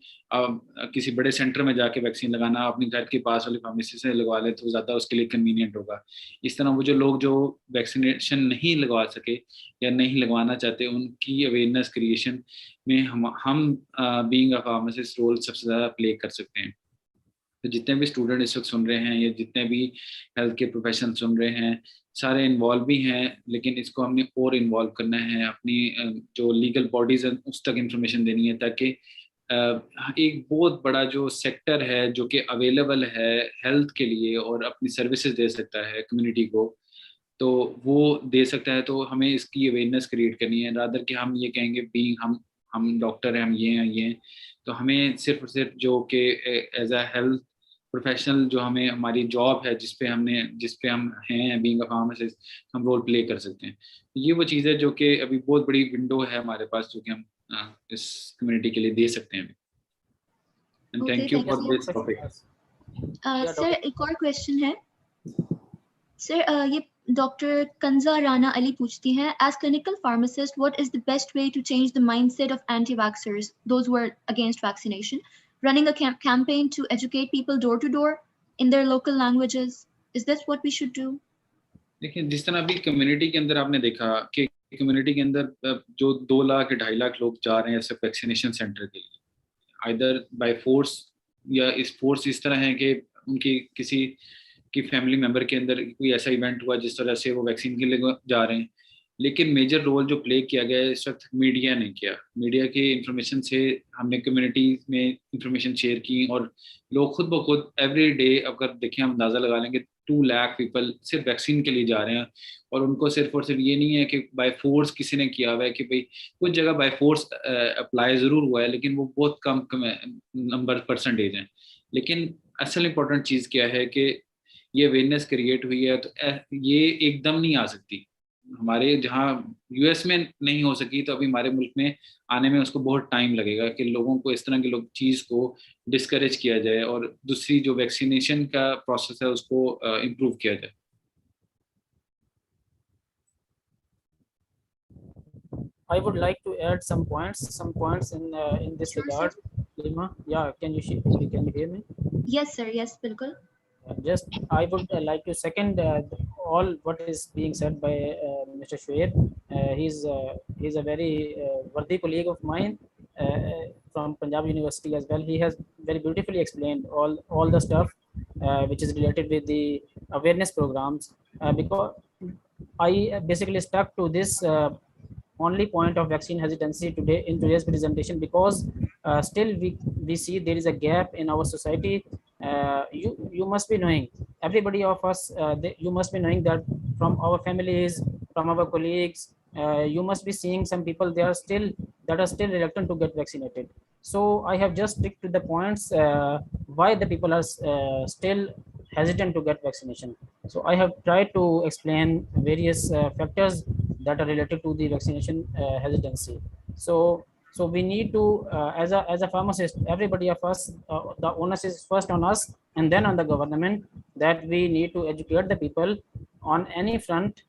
किसी बड़े सेंटर में जाके वैक्सीन लगाना, अपने घर के पास वाली फार्मेसी से लगवा ले तो ज़्यादा उसके लिए कन्वीनियंट होगा। इस तरह वो जो लोग जो वैक्सीनेशन नहीं लगवा सके या नहीं लगवाना चाहते, उनकी अवेयरनेस क्रिएशन में हम बीइंग अ फार्मासिस्ट रोल सबसे ज़्यादा प्ले कर सकते हैं। तो जितने भी स्टूडेंट इस वक्त सुन रहे हैं या जितने भी हेल्थ के प्रोफेशनल सुन रहे हैं, सारे इन्वॉल्व भी हैं, लेकिन इसको हमने और इन्वॉल्व करना है। अपनी जो लीगल बॉडीज हैं उस तक इंफॉर्मेशन देनी है, ताकि एक बहुत बड़ा जो सेक्टर है जो कि अवेलेबल है हेल्थ के लिए और अपनी सर्विसेज दे सकता है कम्युनिटी को, तो वो दे सकता है। तो हमें इसकी अवेयरनेस क्रिएट करनी है, रादर कि हम ये कहेंगे बीइंग हम डॉक्टर हैं, हम ये हैं ये हैं। तो हमें सिर्फ और सिर्फ जो कि एज अ हेल्थ प्रोफेशनल जो हमें हमारी जॉब है जिस पे हम हैं बीइंग अ फार्मासिस्ट, हम रोल प्ले कर सकते हैं। ये वो चीज़ है जो कि अभी बहुत बड़ी विंडो है हमारे पास जो कि हम इस कम्युनिटी के लिए दे सकते हैं। And okay, thank you thank for you. This topic. Sir एक और क्वेश्चन है सर, ये डॉक्टर कंजा राना अली पूछती हैं, as clinical pharmacist what is the best way to change the mindset of anti vaxxers, those who are against vaccination, running a campaign to educate people door to door in their local languages? Is this what we should do? देखिए, जिस तरह अभी community के अंदर आपने देखा कि community के अंदर जो 2 लाख 2.5 लाख लोग जा रहे हैं सिर्फ वैक्सीनेशन सेंटर के लिए, आइदर बाय फोर्स या इस फोर्स इस तरह है कि उनकी किसी की फैमिली मेंबर के अंदर कोई ऐसा इवेंट हुआ जिस तरह से वो वैक्सीन के लिए जा रहे हैं। लेकिन मेजर रोल जो प्ले किया गया है इस वक्त मीडिया ने किया। मीडिया के इंफॉर्मेशन से हमने कम्युनिटी में इंफॉर्मेशन शेयर की, और लोग खुद ब खुद एवरी डे अगर देखें हम अंदाज़ा लगा लेंगे 2 लाख पीपल सिर्फ वैक्सीन के लिए जा रहे हैं। और उनको सिर्फ और सिर्फ ये नहीं है कि बाय फोर्स किसी ने किया हुआ है, कि भाई कुछ जगह बाय फोर्स अप्लाई ज़रूर हुआ है, लेकिन वो बहुत कम नंबर परसेंटेज हैं। लेकिन असल इम्पोर्टेंट चीज़ क्या है कि ये अवेयरनेस क्रिएट हुई है, तो ये एकदम नहीं आ सकती। हमारे जहाँ यूएस में नहीं हो सकी, तो अभी हमारे मुल्क में आने में उसको बहुत टाइम लगेगा कि लोगों को इस तरह की लोग चीज़ को डिस्करेज किया जाए, और दूसरी जो वैक्सीनेशन का प्रोसेस है उसको इम्प्रूव किया जाए। I would like to add some points in this Sure, regard. sir. Lima, yeah, can you hear me? Yes, sir. Yes, bilkul. Just I would like to second all what is being said by Mr. Shoaib. He's a very worthy colleague of mine from Punjab University as well. He has very beautifully explained all the stuff which is related with the awareness programs, because I basically stuck to this only point of vaccine hesitancy today in today's presentation, because still we see there is a gap in our society. You must be knowing, everybody of us, you must be knowing that from our families, from our colleagues, you must be seeing some people, they are still, that are still reluctant to get vaccinated. So I have just stick to the points why the people are still hesitant to get vaccination. So I have tried to explain various factors that are related to the vaccination hesitancy. So we need to, as a pharmacist, everybody of us, the onus is first on us and then on the government, that we need to educate the people on any front,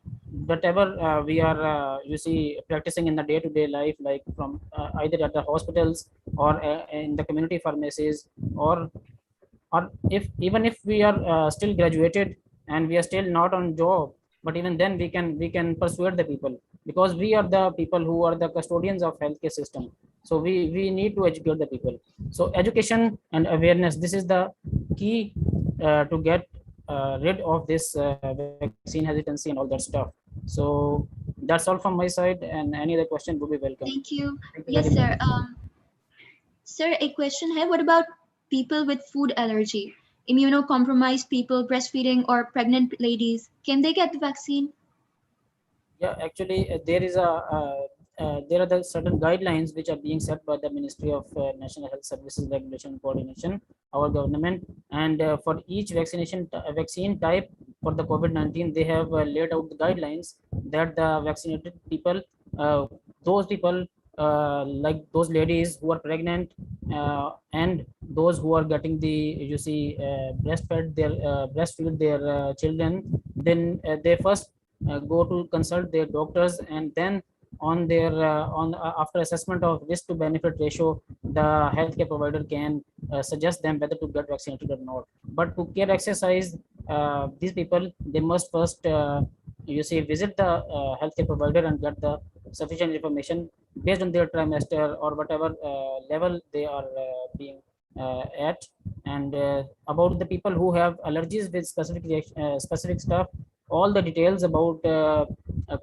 whatever we are you see practicing in the day-to-day life, like from either at the hospitals or in the community pharmacies, or if even if we are still graduated and we are still not on job, but even then we can persuade the people, because we are the people who are the custodians of healthcare system. So we need to educate the people. So education and awareness, this is the key to get rid of this vaccine hesitancy and all that stuff. So that's all from my side, and any other question would be welcome. Thank you. Thank you very Yes, much. sir. Sir, a question here. What about people with food allergy, immunocompromised people, breastfeeding, or pregnant ladies? Can they get the vaccine? Yeah, actually, there are the certain guidelines which are being set by the Ministry of National Health Services Regulation and Coordination, our government, and for each vaccine type for the COVID-19, they have laid out the guidelines that the vaccinated people, those people like those ladies who are pregnant, and those who are getting the, you see, breastfeed their children, then they first go to consult their doctors, and then on their on after assessment of risk to benefit ratio, the healthcare provider can suggest them whether to get vaccinated or not. But to care exercise, these people, they must first you see visit the healthcare provider and get the sufficient information based on their trimester or whatever level they are being at. And about the people who have allergies with specific stuff, all the details about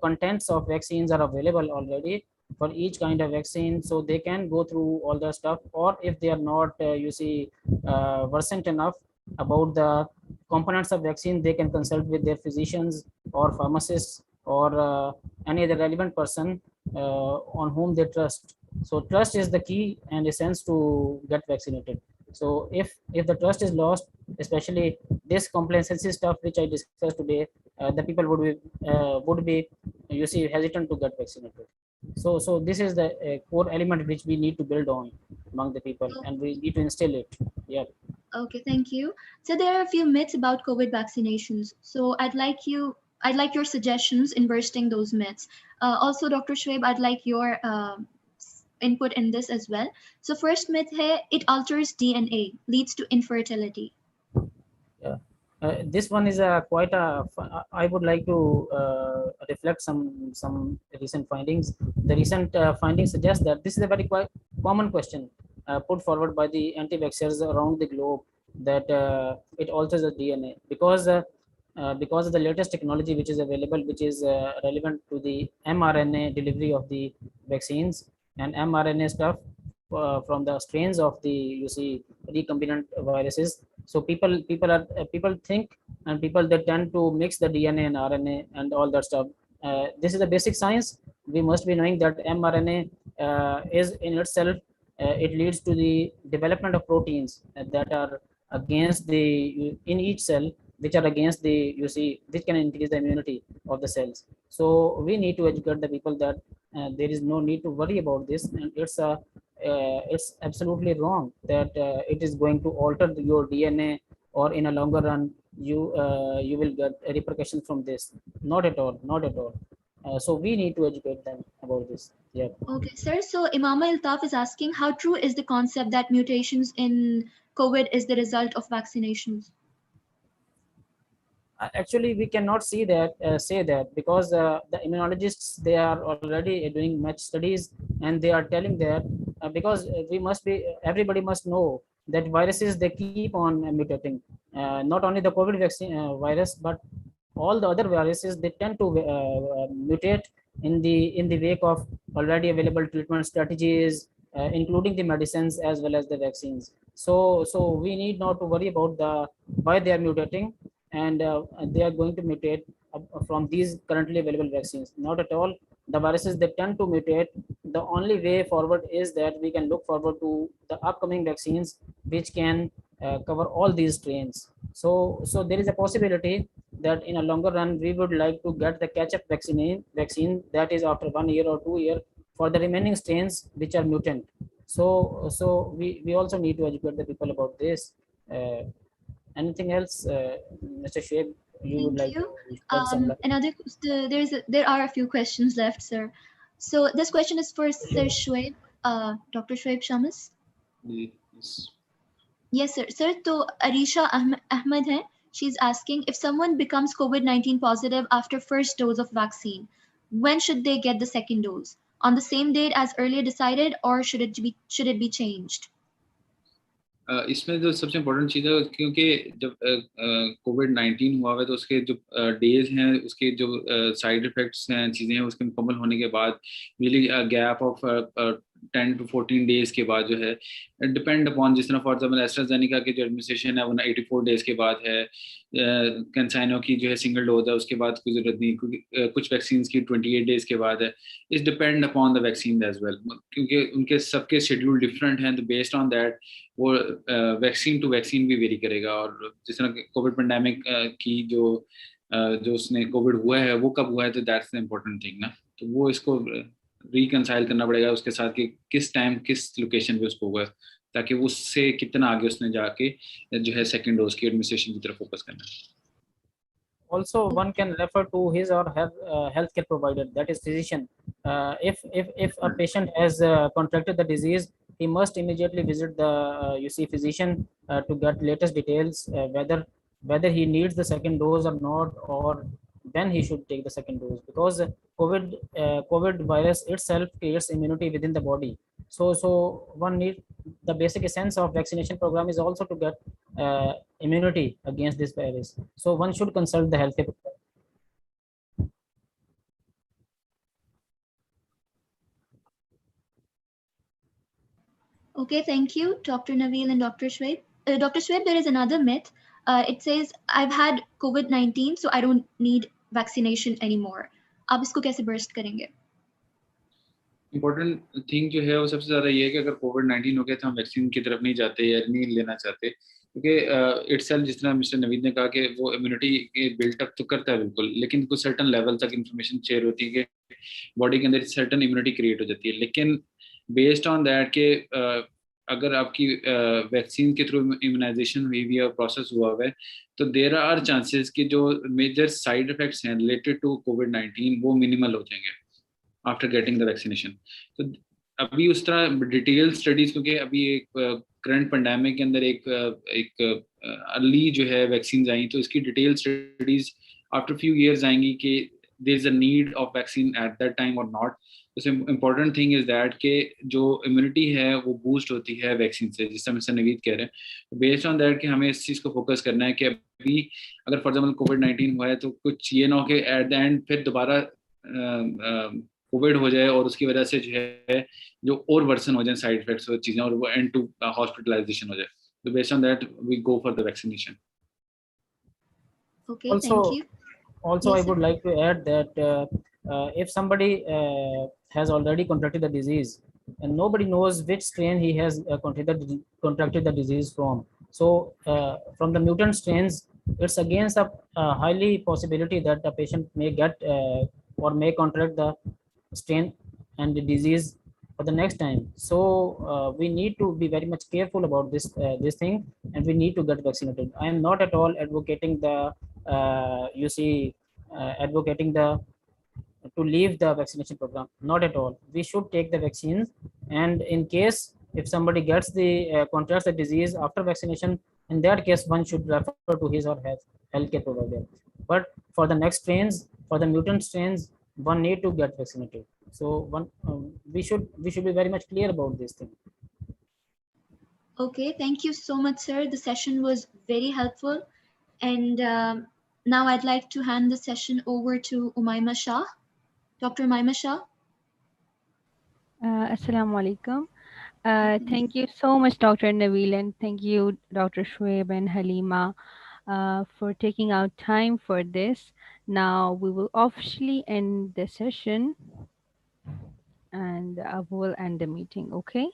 contents of vaccines are available already for each kind of vaccine, so they can go through all the stuff. Or if they are not you see versant enough about the components of vaccine, they can consult with their physicians or pharmacists or any other relevant person on whom they trust. So trust is the key and essence to get vaccinated. So if the trust is lost, especially this complacency stuff which I discussed today, the people would be, you see, hesitant to get vaccinated. So this is the core element which we need to build on among the people, Oh, and we need to instill it. Yeah. okay, thank you. So there are a few myths about COVID vaccinations. So I'd like your suggestions in bursting those myths. Also, Dr. Shoaib, I'd like your input in this as well. So first myth here, it alters DNA, leads to infertility. Yeah. This one is a quite a. I would like to reflect some recent findings. The recent findings suggest that this is a very quite common question put forward by the anti-vaxxers around the globe, that it alters the DNA because of the latest technology which is available, which is relevant to the mRNA delivery of the vaccines and mRNA stuff from the strains of the, you see, recombinant viruses. So people think, and people, they tend to mix the DNA and RNA and all that stuff. This is the basic science. We must be knowing that mRNA is in itself, it leads to the development of proteins that are against the in each cell, which are against the, you see, which can increase the immunity of the cells. So we need to educate the people that there is no need to worry about this, and it's absolutely wrong that it is going to alter your DNA, or in a longer run you will get repercussions from this. Not at all, not at all. So we need to educate them about this. Yeah. Okay, sir. So Imama Iltaf is asking, how true is the concept that mutations in COVID is the result of vaccinations? Actually, we cannot see that say that, because the immunologists, they are already doing much studies, and they are telling that because we must be everybody must know that viruses, they keep on mutating. Not only the COVID vaccine virus, but all the other viruses, they tend to mutate in the wake of already available treatment strategies, including the medicines as well as the vaccines. So we need not to worry about the why they are mutating, and they are going to mutate from these currently available vaccines. Not at all. The viruses that tend to mutate, the only way forward is that we can look forward to the upcoming vaccines which can cover all these strains. So there is a possibility that in a longer run we would like to get the catch-up vaccine that is after 1 year or 2 year for the remaining strains which are mutant. So we also need to educate the people about this. Uh, Anything else, Mr. Shoaib, you would Thank like you. to shed some light? There are a few questions left, sir. So this question is for Sir Shoaib, Dr. Shoaib Shamas. Yes. Yes, sir. Sir, तो Arisha Ahmed hai. She's asking if someone becomes COVID-19 positive after first dose of vaccine, when should they get the second dose? On the same date as earlier decided, or should it be changed? इसमें जो सबसे important चीज़ है, क्योंकि जब कोविड-19 हुआ हुआ है तो उसके जो डेज हैं, उसके जो साइड इफ़ेक्ट्स हैं, चीज़ें हैं, उसके मुकम्मल होने के बाद really gap of 10 to 14 days के बाद जो है, डिपेंड अपॉन, जिस तरह फॉर एग्जाम्पल एस्ट्राजेनेका की जो एडमिनिस्ट्रेशन है वो 84 डेज के बाद है, कैंसाइनो की जो है सिंगल डोज है उसके बाद कोई ज़रूरत नहीं, क्योंकि कुछ वैक्सीन की 28 डेज के बाद है. इस depend upon the vaccine as well, क्योंकि उनके सबके शेड्यूल डिफरेंट हैं, तो बेस्ड ऑन दैट वो वैक्सीन टू वैक्सीन भी वेरी करेगा. और जिस तरह कोविड पेंडेमिक की जो उसने कोविड हुआ है वो कब हुआ है, तो दैट्स द इम्पोर्टेंट थिंग ना. तो वो इसको रिकंसाइल करना पड़ेगा उसके साथ कि किस टाइम किस लोकेशन पे उसको हुआ है, ताकि उससे कितना आगे उसने जाके जो है सेकंड डोज की एडमिनिस्ट्रेशन की तरफ फोकस करना है. Also, one can refer to his or her healthcare provider, that is physician. If a patient has contracted the disease, he must immediately visit the physician to get latest details, whether he needs the second dose or not, or when he should take the second dose, because COVID virus itself creates immunity within the body. So one need, the basic essence of vaccination program is also to get immunity against this virus. So one should consult the healthcare provider. Okay, thank you, Dr. Naveel and Dr. Shoaib. Dr. Shoaib, there is another myth. It says, I've had COVID-19, so I don't need vaccination anymore. आप इसको कैसे burst करेंगे? Important thing जो है वो सबसे ज़्यादा ये है कि अगर कोविड-19 हो गया तो हम वैक्सीन की तरफ नहीं जाते या नहीं लेना चाहते, क्योंकि इटसेल्फ जिस तरह मिस्टर नवीद ने कहा कि वो इम्यूनिटी बिल्टअप तो करता है बिल्कुल, लेकिन कुछ सर्टन लेवल तक इंफॉर्मेशन शेयर होती है कि बॉडी के अंदर सर्टन इम्यूनिटी क्रिएट हो जाती है. लेकिन बेस्ड ऑन दैट के अगर आपकी वैक्सीन के थ्रू इम्यूनाइजेशन हुई हुई है, प्रोसेस हुआ हुआ है, तो देयर आर चांसेस कि जो मेजर साइड इफेक्ट्स हैं रिलेटेड टू कोविड-19 वो मिनिमल हो जाएंगे आफ्टर गेटिंग द वैक्सीनेशन. तो अभी उस तरह डिटेल स्टडीज, क्योंकि अभी एक करंट पेंडेमिक के अंदर एक अर्ली जो है वैक्सीन आई, तो इसकी detail studies after few years आएंगी कि there is a need of vaccine at that time और नॉट. तो इम्पोर्टेंट थिंग इज दैट कि जो इम्यूनिटी है वो बूस्ट होती है वैक्सीन से, जिस तरह मिस्टर नवीद कह रहे हैं. तो बेस्ड ऑन दैट कि हमें इस चीज़ को फोकस करना है कि अभी अगर फॉर एग्जाम्पल कोविड-19 हुआ है तो कुछ ये ना हो कि एट द एंड फिर दोबारा कोविड हो जाए और उसकी वजह से जो है जो और वर्सन हो जाए साइड इफेक्ट्स और चीज़ें, और वो एंड टू हॉस्पिटलाइजेशन हो जाए. तो based on that we go for the vaccination. Okay, thank you. Also, Yes, I sir. would like to add that if somebody has already contracted the disease and nobody knows which strain he has contracted the disease from, so from the mutant strains, it's against a highly possibility that the patient may get or may contract the strain and the disease for the next time. So we need to be very much careful about this thing, and we need to get vaccinated. I am not at all advocating the advocating the to leave the vaccination program. Not at all. We should take the vaccines, and in case if somebody gets the contracts the disease after vaccination, in that case one should refer to his or her healthcare provider. But for the next strains, for the mutant strains, one need to get vaccinated. So one we should be very much clear about this thing. Okay, thank you so much, sir. The session was very helpful. And now I'd like to hand the session over to Umayma Shah. Dr. Umayma Shah. Assalamu alaikum. Thank you so much, Dr. Naveel, and thank you, Dr. Shoaib and Halima, for taking out time for this. Now we will officially end the session and we will end the meeting, okay?